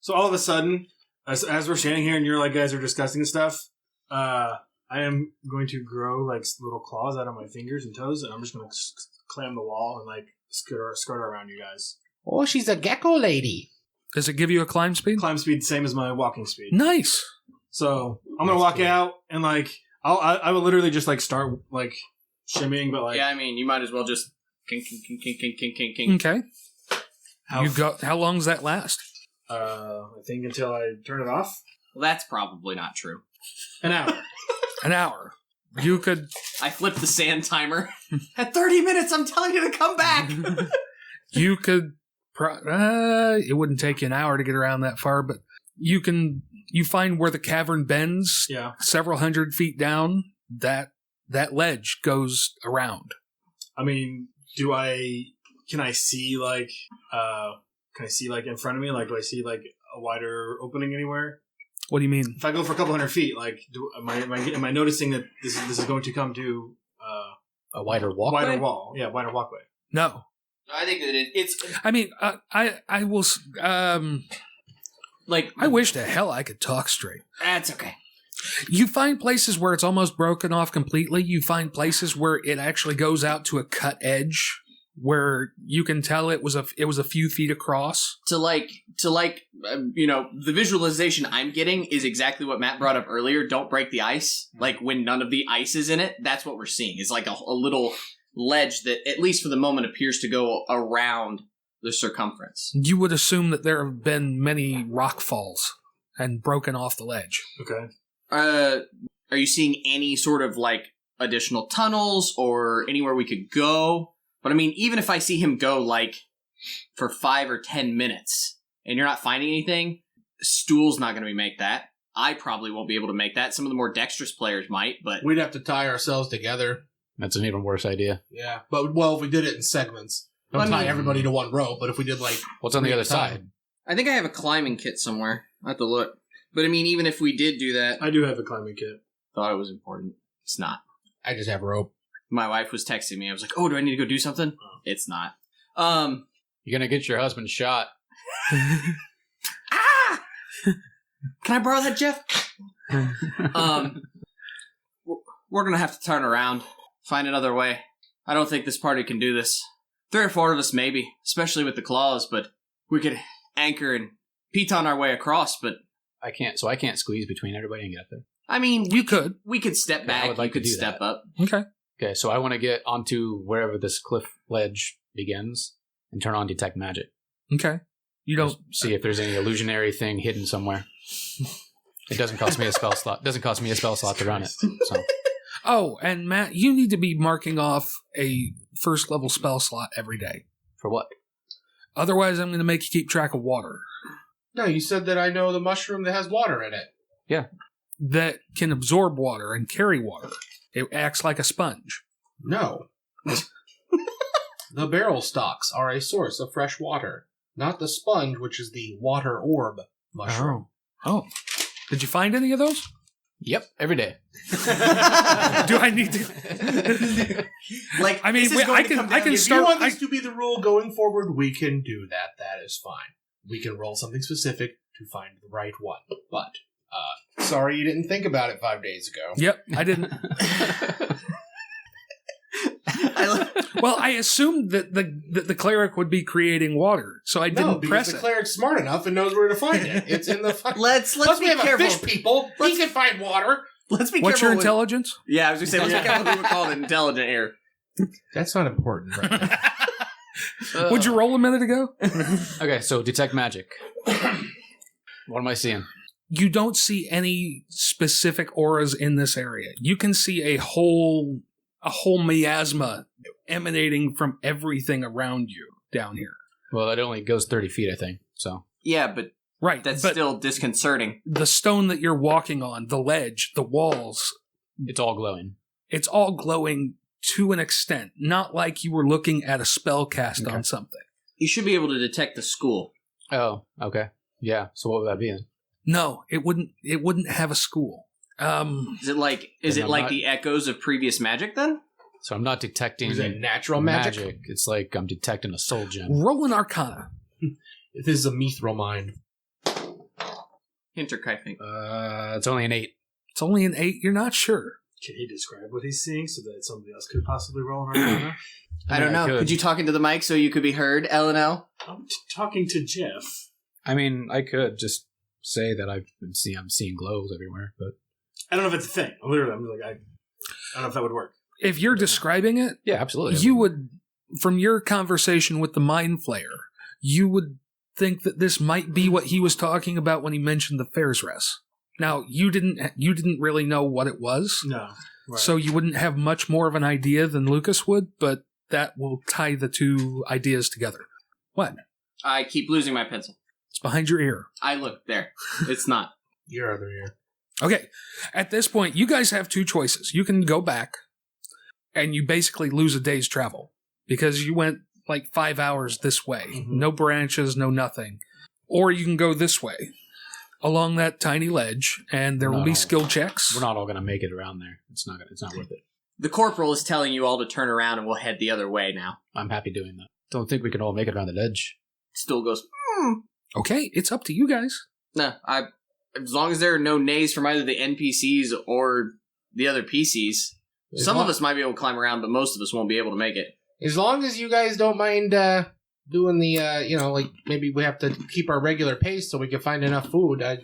So all of a sudden, as we're standing here and you're like, guys are discussing stuff, I am going to grow like little claws out of my fingers and toes, and I'm just going to clam the wall and like skirt around you guys. Oh, she's a gecko lady. Does it give you a climb speed? Climb speed, same as my walking speed. Nice. So I'm going to walk out and like, I will literally just like start like shimmying, but like. Yeah, I mean, you might as well just king, king, king, king, king, king, king, king. Okay. How long does that last? I think until I turn it off. Well, that's probably not true. An hour. An hour. You could... I flipped the sand timer. At 30 minutes, I'm telling you to come back. You could... it wouldn't take you an hour to get around that far, but you find where the cavern bends. Yeah. Several hundred feet down. That ledge goes around. I mean, can I see like in front of me? Like, do I see like a wider opening anywhere? What do you mean? If I go for a couple hundred feet, like, am I noticing that this is going to come to a wider walkway? Wider wall, yeah, wider walkway. No. I think that it's... I mean, I will... like, I wish to hell I could talk straight. That's okay. You find places where it's almost broken off completely. You find places where it actually goes out to a cut edge, where you can tell it was a few feet across. The visualization I'm getting is exactly what Matt brought up earlier. Don't break the ice. Like, when none of the ice is in it, that's what we're seeing. Is like a little ledge that, at least for the moment, appears to go around the circumference. You would assume that there have been many rock falls and broken off the ledge. Okay. Are you seeing any sort of, like, additional tunnels or anywhere we could go? But I mean, even if I see him go, like, for 5 or 10 minutes and you're not finding anything, Stool's not going to make that. I probably won't be able to make that. Some of the more dexterous players might, but... We'd have to tie ourselves together. That's an even worse idea. Yeah. But, well, if we did it in segments. Don't tie everybody to one row, but if we did, like... What's on the other side? I think I have a climbing kit somewhere. I have to look. But I mean, even if we did do that... I do have a climbing kit. Thought it was important. It's not. I just have rope. My wife was texting me. I was like, oh, do I need to go do something? It's not. You're going to get your husband shot. Ah! Can I borrow that, Jeff? We're going to have to turn around. Find another way. I don't think this party can do this. 3 or 4 of us, maybe. Especially with the claws, but we could anchor and piton our way across, but... I can't squeeze between everybody and get up there. I mean, you could. We could step back. I would like you could to do step that. up. Okay, so I want to get onto wherever this cliff ledge begins and turn on detect magic. Okay. You don't see if there's any illusionary thing hidden somewhere. It doesn't cost me a spell slot. To run it. So. Oh, and Matt, you need to be marking off a first level spell slot every day. For what? Otherwise, I'm going to make you keep track of water. No, you said that I know the mushroom that has water in it. Yeah. That can absorb water and carry water. It acts like a sponge. No. The barrel stalks are a source of fresh water, not the sponge, which is the water orb mushroom. Oh. Did you find any of those? Yep, every day. Do I need to? Like, I mean, I can If start. you want this to be the rule going forward, we can do that. That is fine. We can roll something specific to find the right one. But, sorry you didn't think about it 5 days ago. Yep, I didn't. Well, I assumed that the cleric would be creating water, so I didn't press the it. cleric's smart enough and knows where to find it. It's in the fucking... Let's Plus, be we have careful. a fish people. He can find water. Let's be What's careful. your intelligence? Yeah, I was going to say, let's be careful who we call it intelligent here. That's not important right now. Would you roll a minute ago? Okay, so detect magic. What am I seeing? You don't see any specific auras in this area. You can see a whole miasma emanating from everything around you down here. Well, it only goes 30 feet, I think. So Yeah, but Right. that's but still disconcerting. the stone that you're walking on, the ledge, the walls, it's all glowing. it's all glowing to an extent, not like you were looking at a spell cast on something. You should be able to detect the school. Oh, okay. Yeah. So what would that be then? No, it wouldn't have a school. Is it like the echoes of previous magic then? So I'm not detecting Is it natural magic? It's like I'm detecting a soul gem. Roll an Arcana. This is a mithril mine. Hinterkaifing. It's only an 8. It's only an 8. You're not sure. Can he describe what he's seeing so that somebody else could possibly roll an Arcana? I don't know. Could you talk into the mic so you could be heard, Elanil? I'm talking to Jeff. I mean, I could just say that I'm seeing glows everywhere, but I don't know if it's a thing. Literally, I'm like, I don't know if that would work. If you're describing it, yeah, absolutely. you would, from your conversation with the Mind Flayer, you would think that this might be what he was talking about when he mentioned the Fair's Rest. Now, you didn't really know what it was. No. Right. So you wouldn't have much more of an idea than Lucas would, but that will tie the two ideas together. What? I keep losing my pencil. It's behind your ear. I look there. It's not. Your other ear. Okay. At this point, you guys have two choices. You can go back, and you basically lose a day's travel because you went like 5 hours this way. Mm-hmm. No branches, no nothing. Or you can go this way along that tiny ledge, and there will be skill checks. We're not all going to make it around there. It's not worth it. The corporal is telling you all to turn around and we'll head the other way now. I'm happy doing that. Don't think we can all make it around the ledge. Still goes, Okay, it's up to you guys. No, as long as there are no nays from either the NPCs or the other PCs, some of us might be able to climb around, but most of us won't be able to make it. As long as you guys don't mind doing the, like maybe we have to keep our regular pace so we can find enough food. That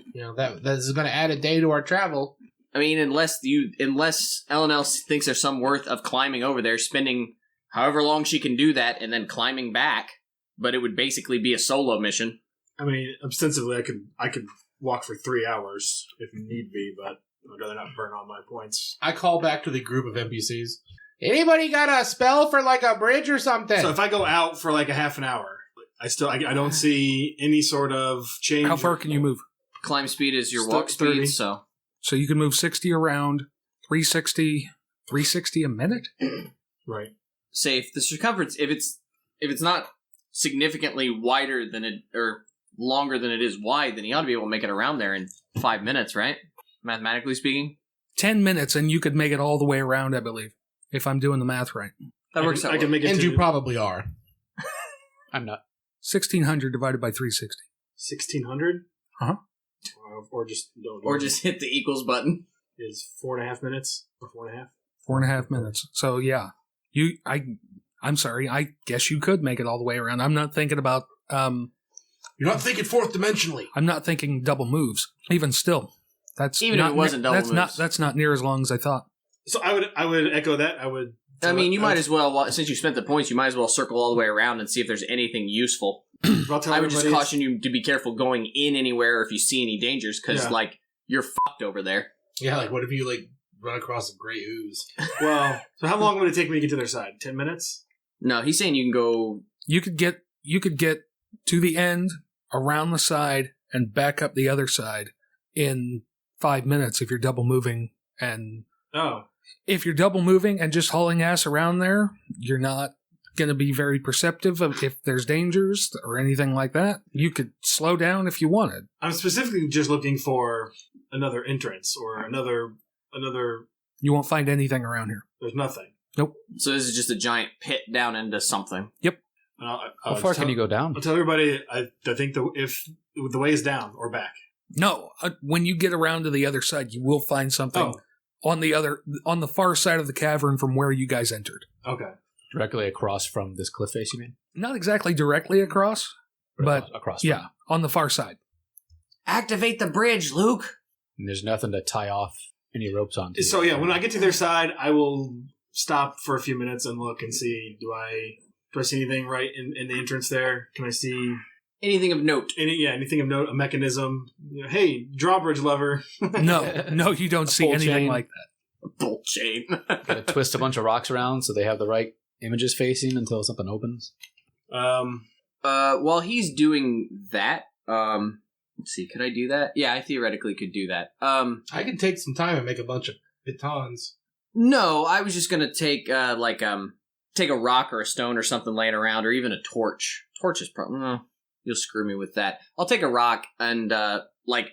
is going to add a day to our travel. I mean, unless Elanil thinks there's some worth of climbing over there, spending however long she can do that, and then climbing back, but it would basically be a solo mission. I mean, ostensibly, I could walk for 3 hours if need be, but I'd rather not burn all my points. I call back to the group of NPCs. Anybody got a spell for like a bridge or something? So if I go out for like a half an hour, I don't see any sort of change. How far can you move? Climb speed is your Still walk speed, 30. So you can move 60 around, 360 a minute? Right. Say if the circumference, if it's not significantly wider than it, or longer than it is wide, then you ought to be able to make it around there in 5 minutes, right? Mathematically speaking. 10 minutes and you could make it all the way around, I believe, if I'm doing the math right. That works out. I can make it And to you probably are. I'm not. 1,600 divided by 360. 1,600. Uh-huh. Or just don't. Or just hit the equals button. Is 4.5 minutes or 4.5. 4.5 minutes. So yeah, I'm sorry. I guess you could make it all the way around. I'm not thinking about. You're not thinking fourth dimensionally. I'm not thinking double moves. Even still, that's Even not if it wasn't double moves. That's not near as long as I thought. So I would echo that. I mean, you might as well, since you spent the points, you might as well circle all the way around and see if there's anything useful. I would just caution you to be careful going in anywhere if you see any dangers, because you're fucked over there. Yeah, like what if you run across a gray ooze? Well, so how long would it take me to get to their side? 10 minutes? No, he's saying you can go. You could get to the end, around the side, and back up the other side in 5 minutes if you're double moving. And if you're double moving and just hauling ass around there, you're not going to be very perceptive of if there's dangers or anything like that. You could slow down if you wanted. I'm specifically just looking for another entrance or another. You won't find anything around here. There's nothing. Nope. So this is just a giant pit down into something. Yep. How far can you go down? I'll tell everybody. I think if the way is down or back. No, when you get around to the other side, you will find something on the far side of the cavern from where you guys entered. Okay. Directly across from this cliff face, you mean? Not exactly directly across, but across. Yeah, on the far side. Activate the bridge, Luke. And there's nothing to tie off any ropes onto. So yeah, when I get to their side, I will stop for a few minutes and look and see. Do I see anything right in the entrance there? Can I see anything of note? Anything of note? A mechanism? Hey, drawbridge lever. No, you don't see anything chain. like that. A bolt chain. Gotta twist a bunch of rocks around so they have the right images facing until something opens. While he's doing that, let's see, could I do that? Yeah, I theoretically could do that. I could take some time and make a bunch of pitons. No, I was just gonna take take a rock or a stone or something laying around, or even a torch. Torch is probably you'll screw me with that. I'll take a rock and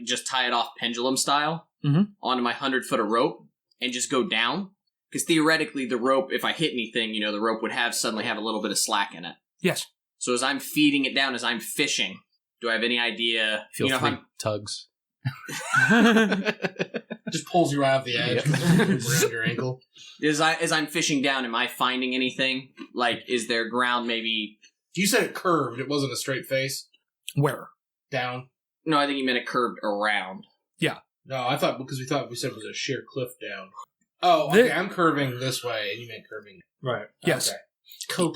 just tie it off pendulum style onto my 100-foot of rope and just go down. Because theoretically, the rope, if I hit anything, the rope would suddenly have a little bit of slack in it. Yes. So as I'm feeding it down, as I'm fishing, do I have any idea? Feel three tugs. Just pulls you right off the edge around your ankle. As I'm fishing down, am I finding anything? Like, is there ground maybe? You said it curved. It wasn't a straight face. Where? Down. No, I think you meant it curved around. Yeah. No, I thought we said it was a sheer cliff down. Oh, okay. I'm curving this way, and you meant curving. Right. Yes. Okay.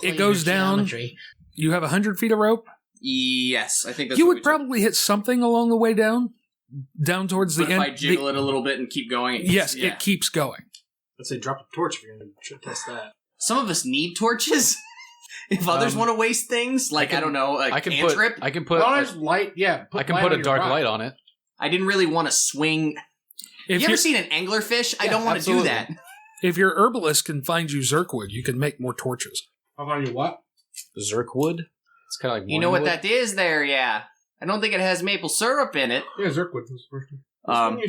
It goes down. Geometry. You have 100 feet of rope? Yes, I think that's you what would probably hit something along the way down towards the but end. If I jiggle it a little bit and keep going, it keeps going. Let's say drop a torch if you're going to test that. Some of us need torches. If others want to waste things, I don't know, a cantrip. I can put light. Yeah, I can put a dark light on it. I didn't really want to swing. You ever seen an anglerfish? I don't want to do that. If your herbalist can find you Zerkwood, you can make more torches. I'll find you what? Zerkwood? It's kind of like you know what that is there, yeah. I don't think it has maple syrup in it. Yeah, Zerkwood was the first one.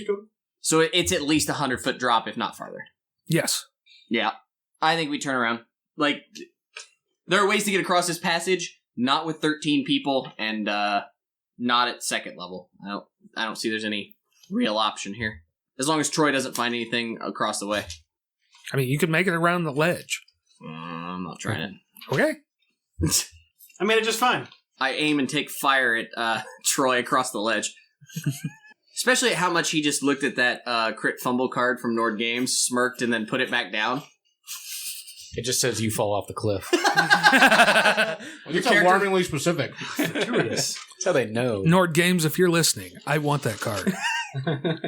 So it's at least 100-foot drop, if not farther. Yes. Yeah. I think we turn around. There are ways to get across this passage, not with 13 people, and not at second level. I don't see there's any real option here. As long as Troy doesn't find anything across the way. I mean, you can make it around the ledge. I'm not trying it. Okay. I made it just fine. I aim and take fire at Troy across the ledge. Especially at how much he just looked at that crit fumble card from Nord Games, smirked, and then put it back down. It just says you fall off the cliff. It's alarmingly specific. Gratuitous. That's how they know. Nord Games, if you're listening, I want that card.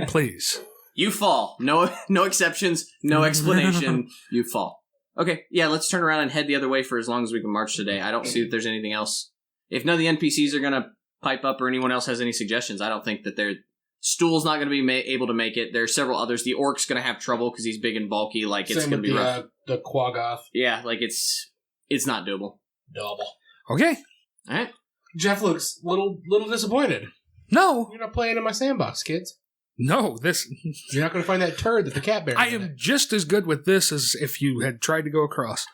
Please. You fall. No exceptions, no explanation. You fall. Okay, yeah, let's turn around and head the other way for as long as we can march today. I don't see that there's anything else. If none of the NPCs are going to pipe up or anyone else has any suggestions, I don't think that Stool's not going to be able to make it. There are several others. The Orc's going to have trouble because he's big and bulky. It's going to be rough. The Quaggoth. Yeah, it's not doable. Double. Okay. All right. Jeff looks little disappointed. No. You're not playing in my sandbox, kids. No, You're not going to find that turd that the cat bears. I am just as good with this as if you had tried to go across.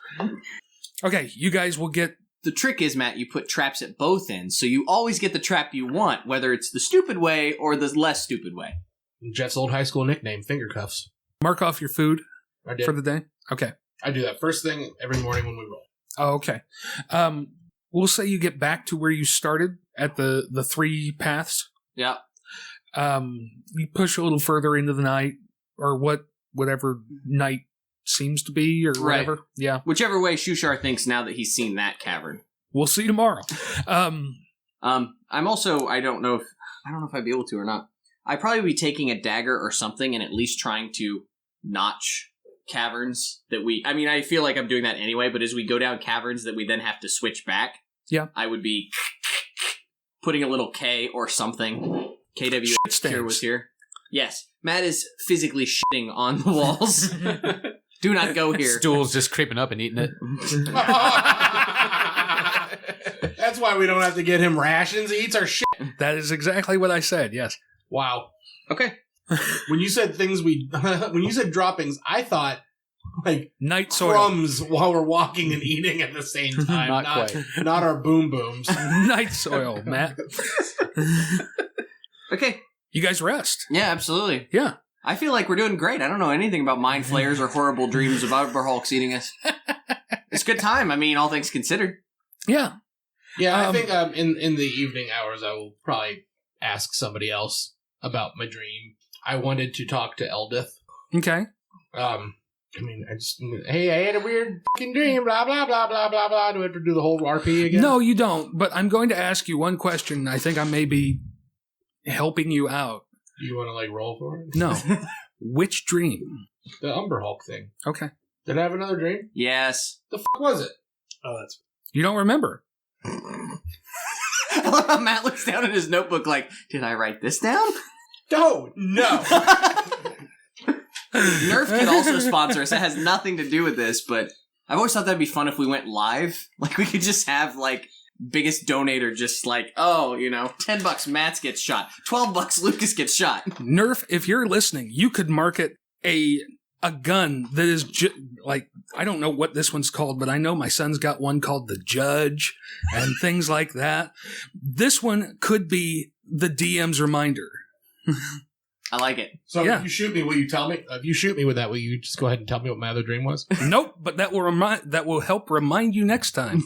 Okay, you guys will get... The trick is, Matt, you put traps at both ends, so you always get the trap you want, whether it's the stupid way or the less stupid way. Jeff's old high school nickname, finger cuffs. Mark off your food for the day? Okay. I do that first thing every morning when we roll. Oh, okay. We'll say you get back to where you started at the 3 paths. Yeah. You push a little further into the night, or whatever night seems to be, or whatever. Right. Yeah. Whichever way Shushar thinks now that he's seen that cavern. We'll see tomorrow. I'm also, I don't know if I'd be able to or not. I'd probably be taking a dagger or something and at least trying to notch caverns that I feel like I'm doing that anyway, but as we go down caverns that we then have to switch back, yeah, I would be putting a little K or something. KW here was here. Yes. Matt is physically shitting on the walls. Do not go here. Stool's just creeping up and eating it. That's why we don't have to get him rations. He eats our shit. That is exactly what I said, yes. Wow. Okay. When you said when you said droppings, I thought night soil. Crumbs while we're walking and eating at the same time. Not quite. Not our boom booms. Night soil, Matt. Okay. You guys rest. Yeah, absolutely. Yeah. I feel like we're doing great. I don't know anything about mind flayers or horrible dreams of Uberhulks eating us. It's a good time. All things considered. Yeah. Yeah, I think in the evening hours I will probably ask somebody else about my dream. I wanted to talk to Eldith. Okay. Hey, I had a weird fucking dream, blah, blah, blah, blah, blah, blah. Do I have to do the whole RP again? No, you don't. But I'm going to ask you one question. I think I may be helping you out. Do you want to, roll for it? No. Which dream? The Uberhulk thing. Okay. Did I have another dream? Yes. The fuck was it? Oh, that's... You don't remember? Matt looks down at his notebook did I write this down? No. Nerf could also sponsor us. It has nothing to do with this, but I've always thought that'd be fun if we went live. Like, we could just have, like, biggest donator just like, oh, you know, $10 Matt gets shot, $12 Lucas gets shot. Nerf, if you're listening, you could market a gun that is like, I don't know what this one's called, but I know my son's got one called the Judge and things like that. This one could be the DM's reminder. I like it. So Yeah. if you shoot me, will you tell me? If you shoot me with that, will you just go ahead and tell me what my other dream was? Nope, but that will help remind you next time.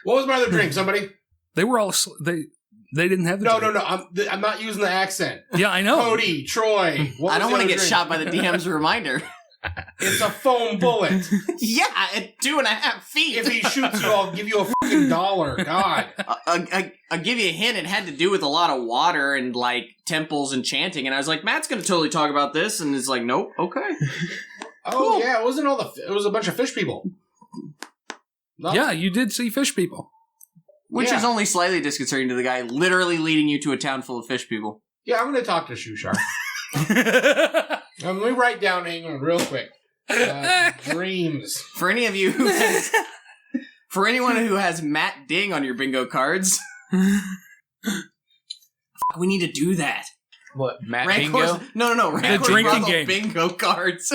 What was my other dream? Somebody? They were all they didn't have the No. dream. I'm not using the accent. Yeah, I know. Cody, Troy. I don't want to get shot by the DM's reminder. It's a foam bullet. Yeah, at 2.5 feet. If he shoots you, I'll give you a fucking $1. God. I'll give you a hint. It had to do with a lot of water and, like, temples and chanting. And I was like, Matt's going to totally talk about this. And it's like, nope, okay. Oh, yeah, it wasn't it was a bunch of fish people. No? Yeah, you did see fish people. Which Yeah. is only slightly disconcerting to the guy literally leading you to a town full of fish people. Yeah, I'm going to talk to Shoe Shark. Let me write down, hang on, real quick. Dreams. For any of you who has... For anyone who has Matt Ding on your bingo cards... we need to do that. What, Matt Rancor's, Bingo? No. Rancor's drinking Brothel game. bingo cards.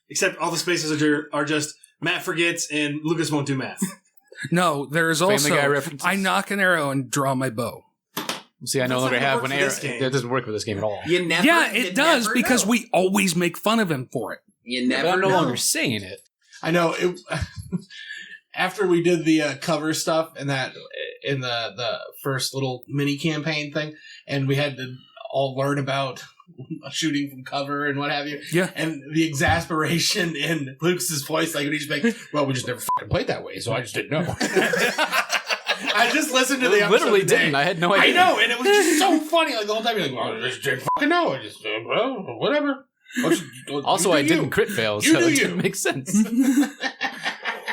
Except all the spaces are just Matt forgets and Lucas won't do math. No, there is Family also Guy references. I knock an arrow and draw my bow. See, I no That's longer not gonna have work one for arrow. this game. That doesn't work for this game at all. You never... Yeah, you it does never because know. we always make fun of him for it. You But never I'm no know. longer saying it. I know. After we did the cover stuff and that in the first little mini campaign thing, and we had to all learn about shooting from cover and what have you. Yeah. And the exasperation in Lucas's voice, like when he's like, "Well, we just never fucking played that way, so I just didn't know." I just listened to the I episode literally today. didn't. I had no I idea. know, and it was just so funny. Like the whole time, you're like, "Well, I just didn't fucking know." I just, well, whatever. Also, I didn't crit fail, You so do it you. didn't make sense.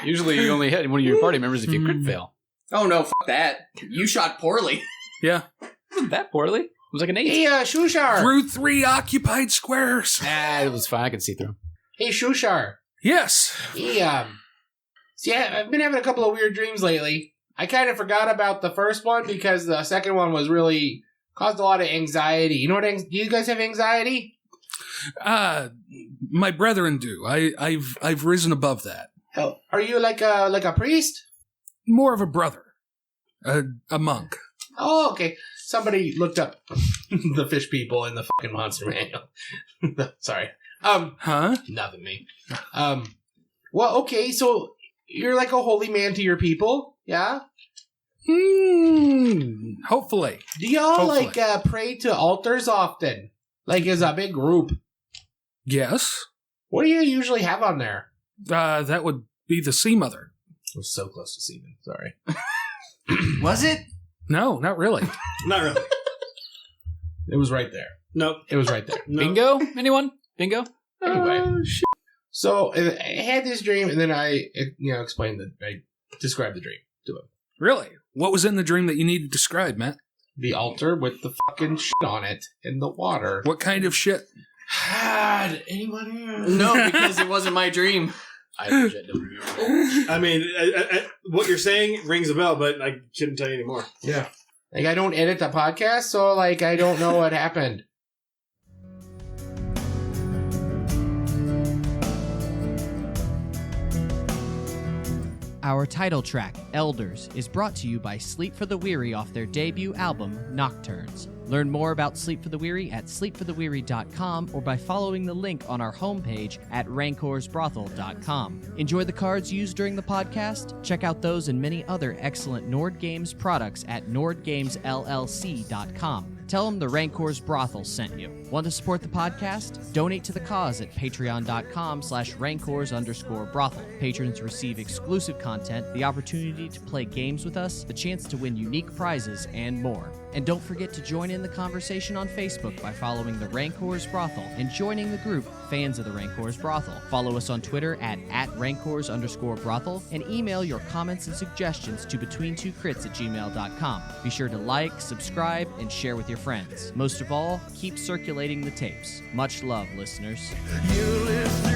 Usually, you only hit one of your party members if you crit fail. Oh no, fuck that. You shot poorly. Yeah. Wasn't that poorly? It was like an 8. Hey, Shushar. Through 3 occupied squares. It was fine. I could see through. Hey, Shushar. Yes. Hey, see, I've been having a couple of weird dreams lately. I kind of forgot about the first one because the second one was really caused a lot of anxiety. You know what? Do you guys have anxiety? My brethren do. I've risen above that. Hell, are you like a priest? More of a brother. A monk. Oh, okay. Somebody looked up the fish people in the fucking monster manual. Sorry. Huh? Nothing me. Well, okay, so you're like a holy man to your people, yeah? Hopefully. Do y'all Hopefully. like pray to altars often? Like as a big group? Yes. What do you usually have on there? That would be the Sea Mother. I was so close to semen. Sorry. Was it? No, not really. Not really. It was right there. Nope. It was right there. Nope. Bingo? Anyone? Bingo? Anyway. So I had this dream, and then I explained I described the dream to him. Really? What was in the dream that you need to describe, Matt? The altar with the fucking shit on it in the water. What kind of shit? Did anyone hear? No, because it wasn't my dream. I legit don't remember. I mean, what you're saying rings a bell, but I couldn't tell you anymore. Yeah. Like, I don't edit the podcast, so, like, I don't know what happened. Our title track, Elders, is brought to you by Sleep for the Weary off their debut album, Nocturnes. Learn more about Sleep for the Weary at sleepfortheweary.com or by following the link on our homepage at rancorsbrothel.com. Enjoy the cards used during the podcast? Check out those and many other excellent Nord Games products at nordgamesllc.com. Tell them the Rancor's Brothel sent you. Want to support the podcast? Donate to the cause at patreon.com/rancors_brothel. Patrons receive exclusive content, the opportunity to play games with us, the chance to win unique prizes, and more. And don't forget to join in the conversation on Facebook by following the Rancor's Brothel and joining the group Fans of the Rancor's Brothel. Follow us on Twitter at @rancors_brothel and email your comments and suggestions to betweentwocrits@gmail.com. Be sure to like, subscribe, and share with your friends. Most of all, keep circulating the tapes. Much love, listeners. You live